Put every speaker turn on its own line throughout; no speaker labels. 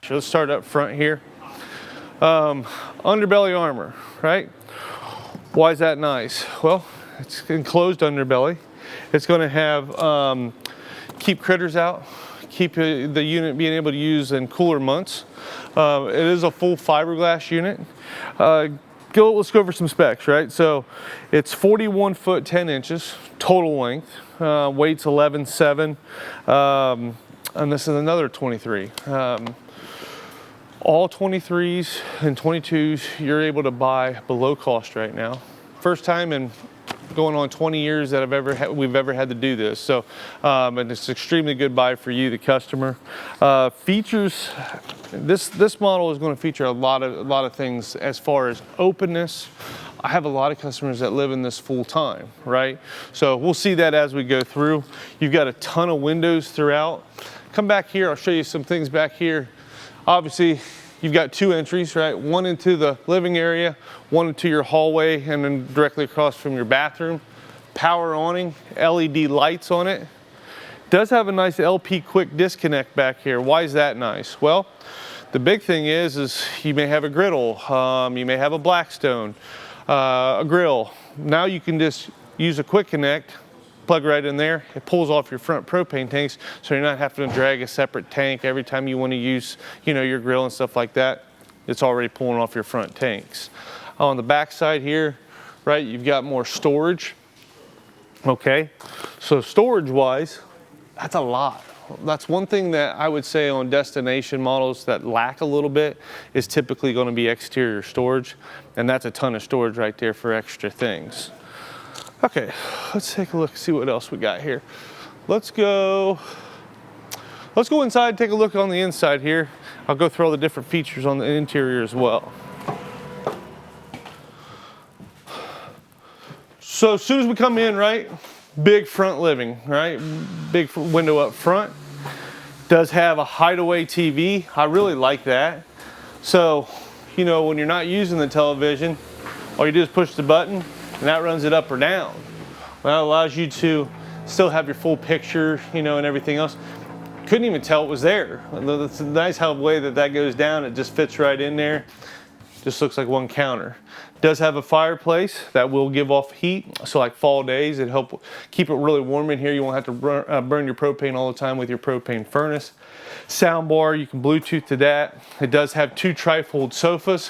Let's start up front here. Underbelly armor, right? Why is that nice? Well, it's enclosed underbelly. It's going to have keep critters out, keep the unit being able to use in cooler months. It is a full fiberglass unit. Let's go over some specs, right? So it's 41 foot 10 inches total length. Weight's 11.7, and this is another 23. All 23s and 22s you're able to buy below cost right now. First time in going on 20 years that we've ever had to do this. So, and it's an extremely good buy for you, the customer. Features, this model is going to feature a lot of things as far as openness. I have a lot of customers that live in this full time, right? So we'll see that as we go through. You've got a ton of windows throughout. Come back here, I'll show you some things back here. Obviously, you've got two entries, right? One into the living area, one into your hallway, and then directly across from your bathroom. Power awning, LED lights on it. Does have a nice LP quick disconnect back here. Why is that nice? Well, the big thing is you may have a griddle, you may have a Blackstone, a grill. Now you can just use a quick connect, plug right in there. It pulls off your front propane tanks, so you're not having to drag a separate tank every time you want to use, your grill and stuff like that. It's already pulling off your front tanks. On the back side here, right, you've got more storage. Okay, so storage wise, that's a lot. That's one thing that I would say on destination models that lack a little bit is typically going to be exterior storage, and that's a ton of storage right there for extra things. Okay, let's take a look, see what else we got here. Let's go inside and take a look on the inside here. I'll go through all the different features on the interior as well. So as soon as we come in, right, big front living, right? Big window up front. Does have a hideaway TV. I really like that. So, when you're not using the television, all you do is push the button, and that runs it up or down. Well, that allows you to still have your full picture, and everything else. Couldn't even tell it was there. It's nice how the way that goes down, it just fits right in there. Just looks like one counter. Does have a fireplace that will give off heat. So like fall days, it help keep it really warm in here. You won't have to burn your propane all the time with your propane furnace. Sound bar, you can Bluetooth to that. It does have two trifold sofas.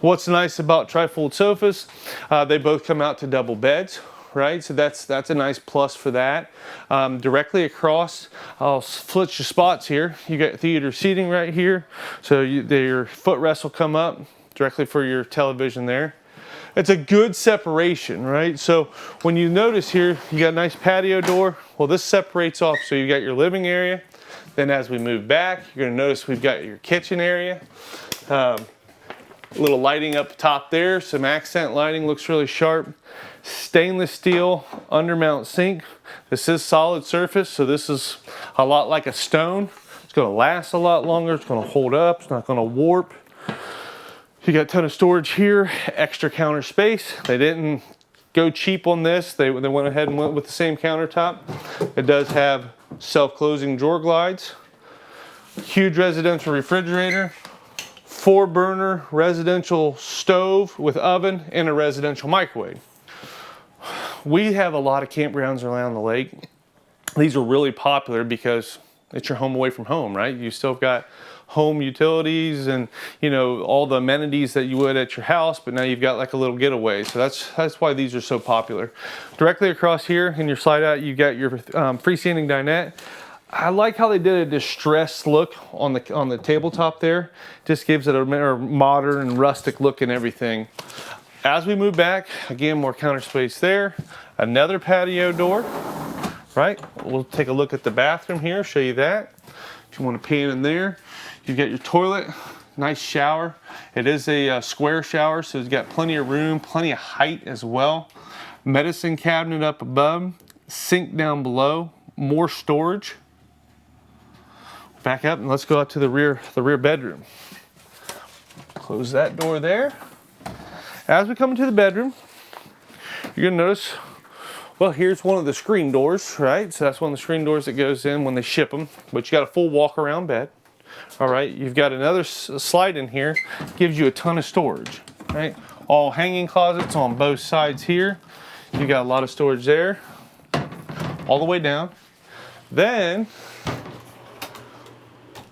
What's nice about trifold sofas? They both come out to double beds, right? So that's a nice plus for that. Directly across, I'll flip your spots here. You got theater seating right here. So your footrest will come up directly for your television there. It's a good separation, right? So when you notice here, you got a nice patio door. Well, this separates off, so you got your living area. Then as we move back, you're gonna notice we've got your kitchen area. Little lighting up top there, some accent lighting, looks really sharp. Stainless steel undermount sink. This is solid surface, so this is a lot like a stone. It's gonna last a lot longer, it's gonna hold up, it's not gonna warp. You got a ton of storage here, extra counter space. They didn't go cheap on this. They went ahead and went with the same countertop. It does have self-closing drawer glides. Huge residential refrigerator. 4-burner residential stove with oven and a residential microwave. We have a lot of campgrounds around the lake. These are really popular because it's your home away from home, right? You still got home utilities and all the amenities that you would at your house, but now you've got like a little getaway. So that's why these are so popular. Directly across here in your slide out, you got your freestanding dinette. I like how they did a distressed look on the tabletop there. Just gives it a more modern and rustic look and everything. As we move back, again, more counter space there. Another patio door, right? We'll take a look at the bathroom here, show you that. If you want to pan in there, you get your toilet, nice shower. It is a square shower, so it's got plenty of room, plenty of height as well. Medicine cabinet up above, sink down below, more storage. Back up and let's go out to the rear bedroom. Close that door there. As we come into the bedroom, you're gonna notice, well, here's one of the screen doors, right? So that's one of the screen doors that goes in when they ship them, but you got a full walk-around bed. All right, you've got another slide in here, gives you a ton of storage, right? All hanging closets on both sides here. You got a lot of storage there, all the way down. Then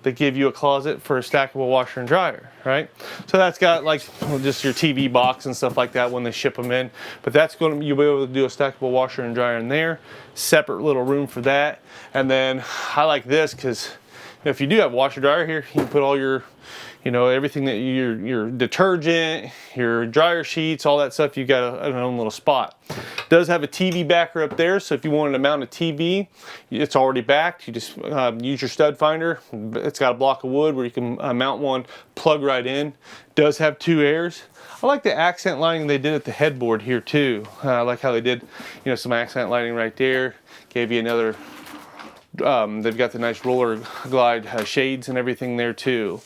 they give you a closet for a stackable washer and dryer, right? So that's got like just your TV box and stuff like that when they ship them in. But that's going to, you'll be able to do a stackable washer and dryer in there. Separate little room for that. And then I like this because if you do have washer dryer here, you can put all your, you know, everything that your detergent, your dryer sheets, all that stuff, you got an own little spot. It does have a TV backer up there, so if you wanted to mount a TV, it's already backed. You just use your stud finder. It's got a block of wood where you can mount one, plug right in. It does have 2 airs. I like the accent lighting they did at the headboard here too. I like how they did, you know, some accent lighting right there. Gave you another. They've got the nice roller glide shades and everything there too.